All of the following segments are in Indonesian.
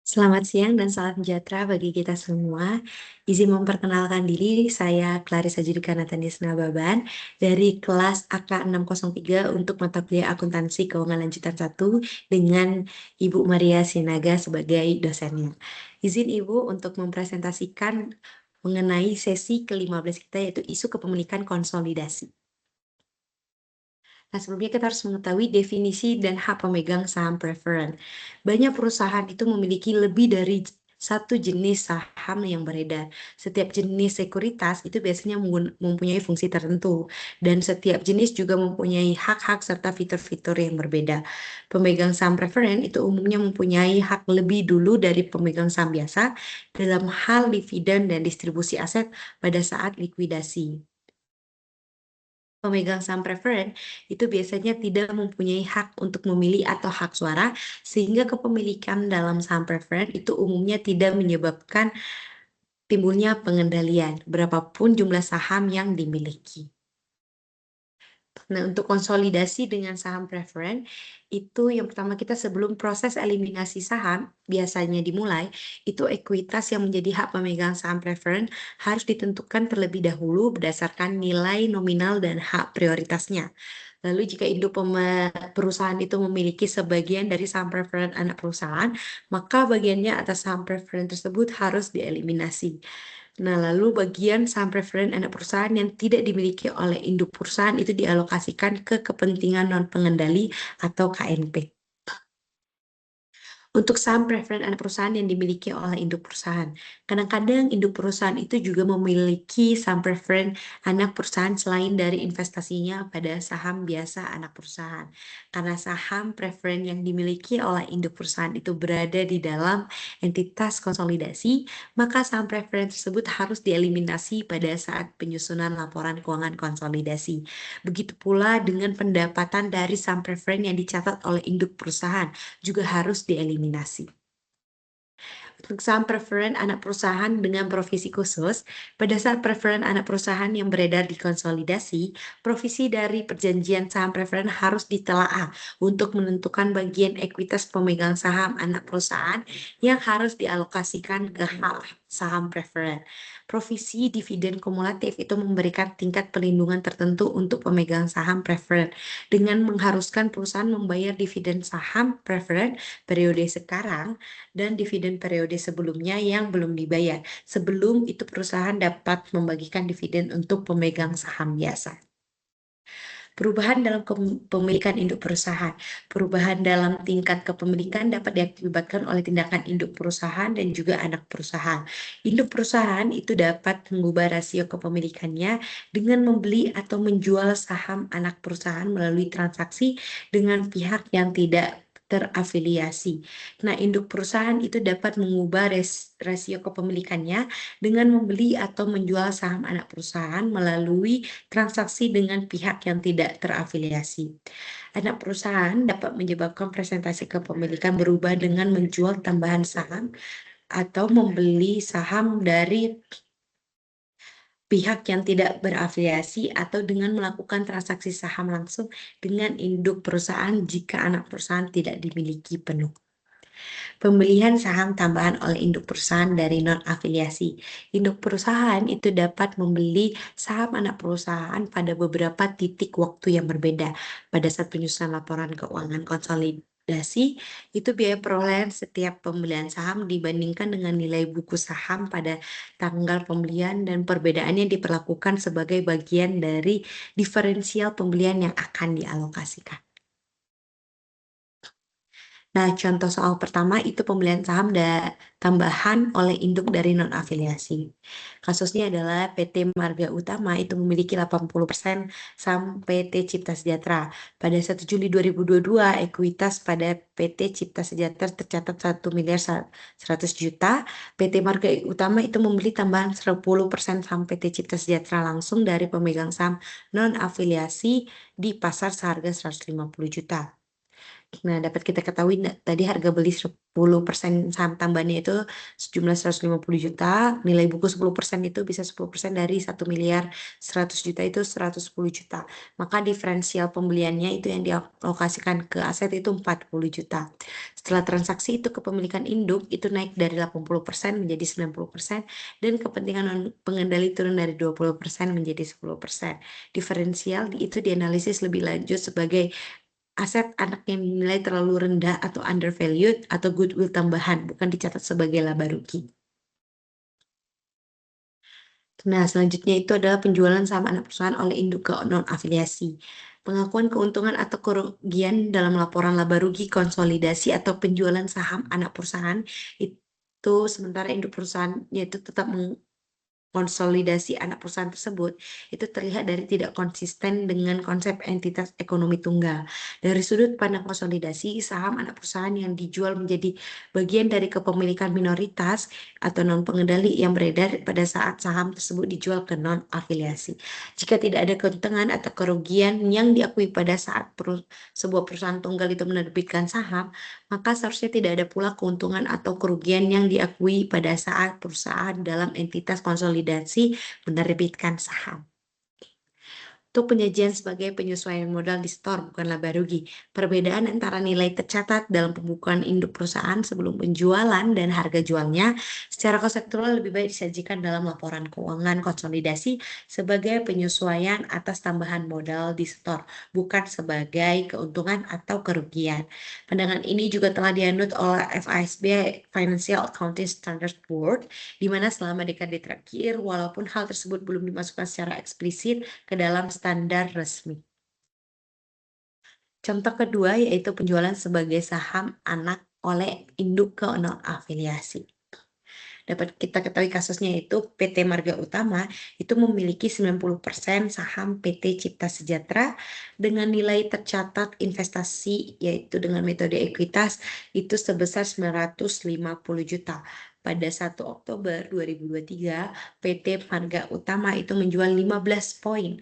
Selamat siang dan salam sejahtera bagi kita semua. Izin memperkenalkan diri, saya Clarissa Judika Natanias Nababan dari kelas AK 603 untuk mata kuliah Akuntansi Keuangan Lanjutan 1 dengan Ibu Maria Sinaga sebagai dosennya. Izin Ibu untuk mempresentasikan mengenai sesi ke-15 kita yaitu isu kepemilikan konsolidasi. Nah, sebelumnya kita harus mengetahui definisi dan hak pemegang saham preferen. Banyak perusahaan itu memiliki lebih dari satu jenis saham yang beredar. Setiap jenis sekuritas itu biasanya mempunyai fungsi tertentu, dan setiap jenis juga mempunyai hak-hak serta fitur-fitur yang berbeda. Pemegang saham preferen itu umumnya mempunyai hak lebih dulu dari pemegang saham biasa dalam hal dividen dan distribusi aset pada saat likuidasi. Pemegang saham preferen itu biasanya tidak mempunyai hak untuk memilih atau hak suara, sehingga kepemilikan dalam saham preferen itu umumnya tidak menyebabkan timbulnya pengendalian, berapapun jumlah saham yang dimiliki. Nah, untuk konsolidasi dengan saham preferen, itu yang pertama kita sebelum proses eliminasi saham biasanya dimulai, itu ekuitas yang menjadi hak pemegang saham preferen harus ditentukan terlebih dahulu berdasarkan nilai nominal dan hak prioritasnya. Lalu jika induk perusahaan itu memiliki sebagian dari saham preferen anak perusahaan, maka bagiannya atas saham preferen tersebut harus dieliminasi. Nah, lalu bagian saham preferen anak perusahaan yang tidak dimiliki oleh induk perusahaan itu dialokasikan ke kepentingan non-pengendali atau KNP. Untuk saham preferen anak perusahaan yang dimiliki oleh induk perusahaan. Kadang-kadang induk perusahaan itu juga memiliki saham preferen anak perusahaan selain dari investasinya pada saham biasa anak perusahaan. Karena saham preferen yang dimiliki oleh induk perusahaan itu berada di dalam entitas konsolidasi, maka saham preferen tersebut harus dieliminasi pada saat penyusunan laporan keuangan konsolidasi. Begitu pula dengan pendapatan dari saham preferen yang dicatat oleh induk perusahaan juga harus dieliminasi. Untuk saham preferen anak perusahaan dengan provisi khusus, pada saat preferen anak perusahaan yang beredar di konsolidasi, provisi dari perjanjian saham preferen harus ditelaah untuk menentukan bagian ekuitas pemegang saham anak perusahaan yang harus dialokasikan ke hak saham preferen. Provisi dividen kumulatif itu memberikan tingkat perlindungan tertentu untuk pemegang saham preferen dengan mengharuskan perusahaan membayar dividen saham preferen periode sekarang dan dividen periode sebelumnya yang belum dibayar. Sebelum itu perusahaan dapat membagikan dividen untuk pemegang saham biasa. Perubahan dalam kepemilikan induk perusahaan. Perubahan dalam tingkat kepemilikan dapat diakibatkan oleh tindakan induk perusahaan dan juga anak perusahaan. Induk perusahaan itu dapat mengubah rasio kepemilikannya dengan membeli atau menjual saham anak perusahaan melalui transaksi dengan pihak yang tidak terafiliasi. Nah, induk perusahaan itu dapat mengubah rasio kepemilikannya dengan membeli atau menjual saham anak perusahaan melalui transaksi dengan pihak yang tidak terafiliasi. Anak perusahaan dapat menyebabkan presentasi kepemilikan berubah dengan menjual tambahan saham atau membeli saham dari pihak yang tidak berafiliasi atau dengan melakukan transaksi saham langsung dengan induk perusahaan jika anak perusahaan tidak dimiliki penuh. Pembelian saham tambahan oleh induk perusahaan dari non-afiliasi. Induk perusahaan itu dapat membeli saham anak perusahaan pada beberapa titik waktu yang berbeda. Pada saat penyusunan laporan keuangan konsolidasi, itu biaya perolehan setiap pembelian saham dibandingkan dengan nilai buku saham pada tanggal pembelian, dan perbedaannya diperlakukan sebagai bagian dari diferensial pembelian yang akan dialokasikan. Nah, contoh soal pertama itu pembelian saham tambahan oleh induk dari non-afiliasi. Kasusnya adalah PT Marga Utama itu memiliki 80% saham PT Cipta Sejahtera. Pada 1 Juli 2022, ekuitas pada PT Cipta Sejahtera tercatat 1 miliar 100 juta. PT Marga Utama itu membeli tambahan 10% saham PT Cipta Sejahtera langsung dari pemegang saham non-afiliasi di pasar seharga 150 juta. Nah, dapat kita ketahui tadi harga beli 10% saham tambahannya itu sejumlah 150 juta, nilai buku 10% itu bisa 10% dari 1.100.000.000 itu 110 juta. Maka diferensial pembeliannya itu yang dialokasikan ke aset itu 40 juta. Setelah transaksi itu kepemilikan induk itu naik dari 80% menjadi 90% dan kepentingan pengendali turun dari 20% menjadi 10%. Diferensial itu dianalisis lebih lanjut sebagai aset anak yang dinilai terlalu rendah atau undervalued atau goodwill tambahan, bukan dicatat sebagai laba rugi. Nah, selanjutnya itu adalah penjualan saham anak perusahaan oleh induk ke non-afiliasi. Pengakuan keuntungan atau kerugian dalam laporan laba rugi konsolidasi atau penjualan saham anak perusahaan itu sementara induk perusahaannya itu tetap konsolidasi anak perusahaan tersebut itu terlihat dari tidak konsisten dengan konsep entitas ekonomi tunggal. Dari sudut pandang konsolidasi, saham anak perusahaan yang dijual menjadi bagian dari kepemilikan minoritas atau non-pengendali yang beredar pada saat saham tersebut dijual ke non-afiliasi. Jika tidak ada keuntungan atau kerugian yang diakui pada saat sebuah perusahaan tunggal itu menerbitkan saham, maka seharusnya tidak ada pula keuntungan atau kerugian yang diakui pada saat perusahaan dalam entitas konsolidasi menerbitkan saham. Untuk penyajian sebagai penyesuaian modal di store, bukan laba rugi. Perbedaan antara nilai tercatat dalam pembukuan induk perusahaan sebelum penjualan dan harga jualnya secara konseptual lebih baik disajikan dalam laporan keuangan konsolidasi sebagai penyesuaian atas tambahan modal di store, bukan sebagai keuntungan atau kerugian. Pandangan ini juga telah dianut oleh FASB Financial Accounting Standards Board, di mana selama dekade terakhir, walaupun hal tersebut belum dimasukkan secara eksplisit ke dalam standar resmi. Contoh kedua yaitu penjualan sebagai saham anak oleh induk ke non-afiliasi. Dapat kita ketahui kasusnya itu PT Marga Utama itu memiliki 90% saham PT Cipta Sejahtera dengan nilai tercatat investasi yaitu dengan metode ekuitas itu sebesar 950 juta. Pada 1 Oktober 2023, PT Marga Utama itu menjual 15 poin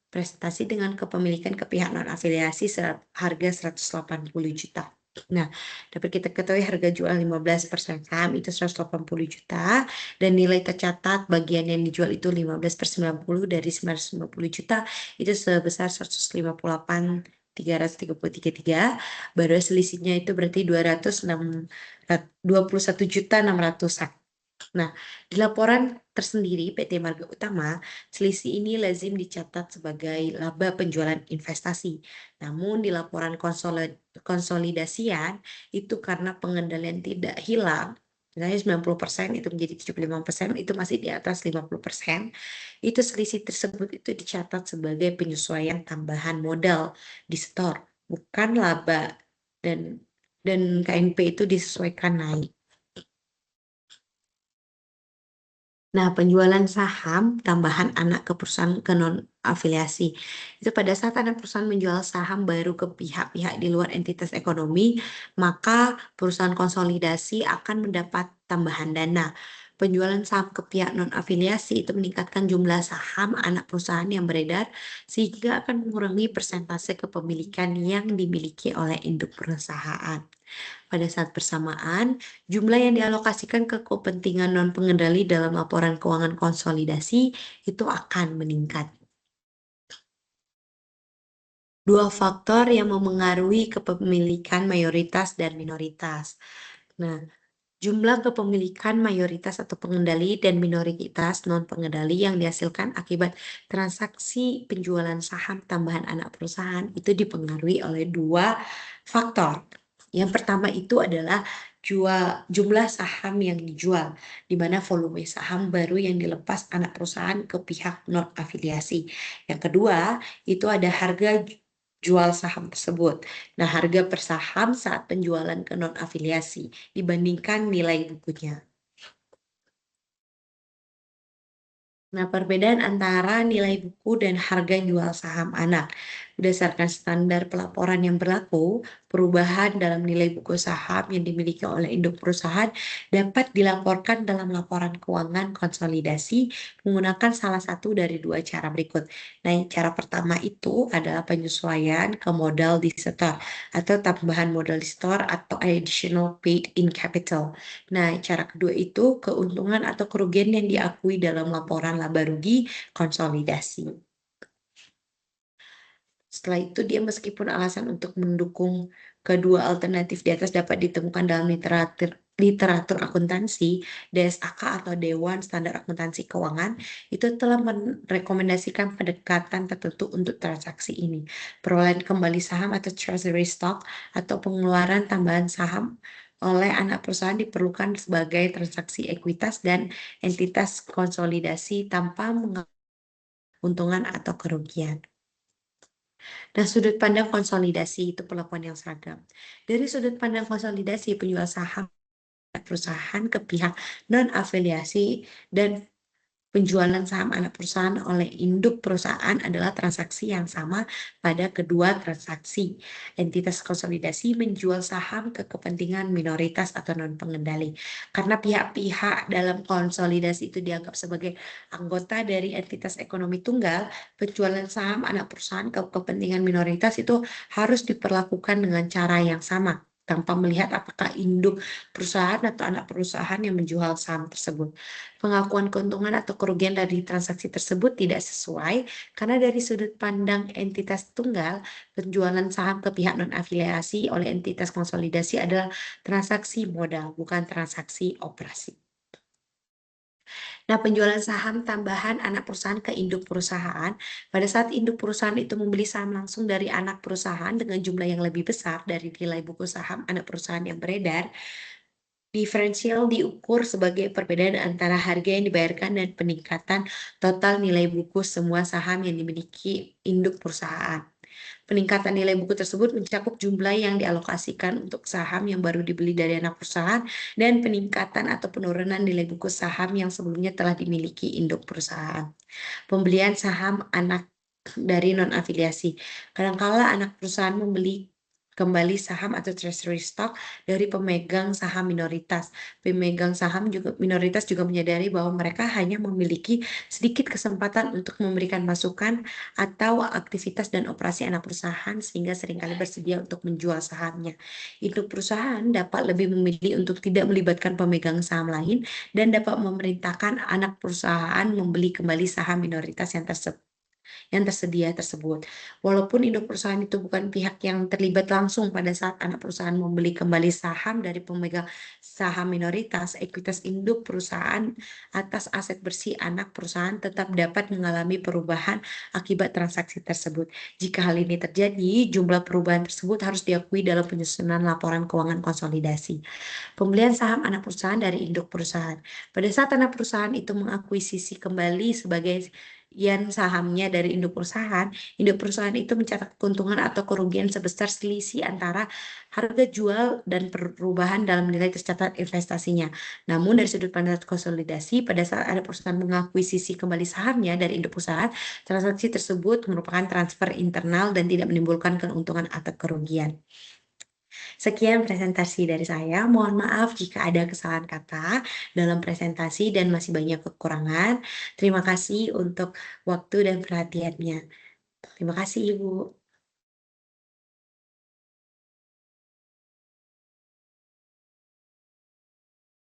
prestasi dengan kepemilikan ke pihak non-afiliasi harga 180 juta. Nah, dapat kita ketahui harga jual 15% saham itu 180 juta dan nilai tercatat bagian yang dijual itu 15/90 dari 950 juta itu sebesar 158.333. Baru selisihnya itu berarti 21.600.000. Nah, di laporan tersendiri PT Marga Utama, selisih ini lazim dicatat sebagai laba penjualan investasi. Namun di laporan konsolidasian itu karena pengendalian tidak hilang, misalnya 90% itu menjadi 75%, itu masih di atas 50%, itu selisih tersebut itu dicatat sebagai penyesuaian tambahan modal di store, bukan laba dan KNP itu disesuaikan naik. Nah, penjualan saham tambahan anak ke perusahaan ke non-afiliasi. Itu pada saat anak perusahaan menjual saham baru ke pihak-pihak di luar entitas ekonomi, maka perusahaan konsolidasi akan mendapat tambahan dana. Penjualan saham ke pihak non-afiliasi itu meningkatkan jumlah saham anak perusahaan yang beredar sehingga akan mengurangi persentase kepemilikan yang dimiliki oleh induk perusahaan. Pada saat bersamaan, jumlah yang dialokasikan ke kepentingan non-pengendali dalam laporan keuangan konsolidasi itu akan meningkat. Dua faktor yang memengaruhi kepemilikan mayoritas dan minoritas. Nah, jumlah kepemilikan mayoritas atau pengendali dan minoritas non-pengendali yang dihasilkan akibat transaksi penjualan saham tambahan anak perusahaan itu dipengaruhi oleh dua faktor. Yang pertama itu adalah jumlah saham yang dijual, di mana volume saham baru yang dilepas anak perusahaan ke pihak non-afiliasi. Yang kedua, itu ada harga jual saham tersebut. Nah, harga per saham saat penjualan ke non-afiliasi dibandingkan nilai bukunya. Nah, perbedaan antara nilai buku dan harga jual saham anak. Berdasarkan standar pelaporan yang berlaku, perubahan dalam nilai buku saham yang dimiliki oleh induk perusahaan dapat dilaporkan dalam laporan keuangan konsolidasi menggunakan salah satu dari dua cara berikut. Nah, yang cara pertama itu adalah penyesuaian ke modal di store atau tambahan modal di store atau additional paid in capital. Nah, cara kedua itu keuntungan atau kerugian yang diakui dalam laporan laba rugi konsolidasi. Setelah itu dia meskipun alasan untuk mendukung kedua alternatif di atas dapat ditemukan dalam literatur akuntansi, DSAK atau Dewan Standar Akuntansi Keuangan, itu telah merekomendasikan pendekatan tertentu untuk transaksi ini. Perolehan kembali saham atau treasury stock atau pengeluaran tambahan saham oleh anak perusahaan diperlukan sebagai transaksi ekuitas dan entitas konsolidasi tanpa menguntungan atau kerugian. Nah, sudut pandang konsolidasi itu perlakuan yang seragam. Dari sudut pandang konsolidasi, penjual saham perusahaan ke pihak non-afiliasi dan penjualan saham anak perusahaan oleh induk perusahaan adalah transaksi yang sama pada kedua transaksi. Entitas konsolidasi menjual saham ke kepentingan minoritas atau non-pengendali. Karena pihak-pihak dalam konsolidasi itu dianggap sebagai anggota dari entitas ekonomi tunggal, penjualan saham anak perusahaan ke kepentingan minoritas itu harus diperlakukan dengan cara yang sama tanpa melihat apakah induk perusahaan atau anak perusahaan yang menjual saham tersebut. Pengakuan keuntungan atau kerugian dari transaksi tersebut tidak sesuai karena dari sudut pandang entitas tunggal, penjualan saham ke pihak non-afiliasi oleh entitas konsolidasi adalah transaksi modal, bukan transaksi operasi. Nah, penjualan saham tambahan anak perusahaan ke induk perusahaan, pada saat induk perusahaan itu membeli saham langsung dari anak perusahaan dengan jumlah yang lebih besar dari nilai buku saham anak perusahaan yang beredar, diferensial diukur sebagai perbedaan antara harga yang dibayarkan dan peningkatan total nilai buku semua saham yang dimiliki induk perusahaan. Peningkatan nilai buku tersebut mencakup jumlah yang dialokasikan untuk saham yang baru dibeli dari anak perusahaan dan peningkatan atau penurunan nilai buku saham yang sebelumnya telah dimiliki induk perusahaan. Pembelian saham anak dari non-afiliasi. Kadangkala anak perusahaan membeli kembali saham atau treasury stock dari pemegang saham minoritas. Pemegang saham juga minoritas juga menyadari bahwa mereka hanya memiliki sedikit kesempatan untuk memberikan masukan atau aktivitas dan operasi anak perusahaan sehingga seringkali bersedia untuk menjual sahamnya. Induk perusahaan dapat lebih memilih untuk tidak melibatkan pemegang saham lain dan dapat memerintahkan anak perusahaan membeli kembali saham minoritas yang tersedia tersebut. Walaupun induk perusahaan itu bukan pihak yang terlibat langsung pada saat anak perusahaan membeli kembali saham dari pemegang saham minoritas, ekuitas induk perusahaan atas aset bersih anak perusahaan tetap dapat mengalami perubahan akibat transaksi tersebut. Jika hal ini terjadi, jumlah perubahan tersebut harus diakui dalam penyusunan laporan keuangan konsolidasi. Pembelian saham anak perusahaan dari induk perusahaan. Pada saat anak perusahaan itu mengakuisisi kembali sebagai sahamnya dari induk perusahaan itu mencatat keuntungan atau kerugian sebesar selisih antara harga jual dan perubahan dalam nilai tercatat investasinya. Namun dari sudut pandang konsolidasi, pada saat ada perusahaan mengakuisisi kembali sahamnya dari induk perusahaan, transaksi tersebut merupakan transfer internal dan tidak menimbulkan keuntungan atau kerugian. Sekian presentasi dari saya. Mohon maaf jika ada kesalahan kata dalam presentasi dan masih banyak kekurangan. Terima kasih untuk waktu dan perhatiannya. Terima kasih, Ibu.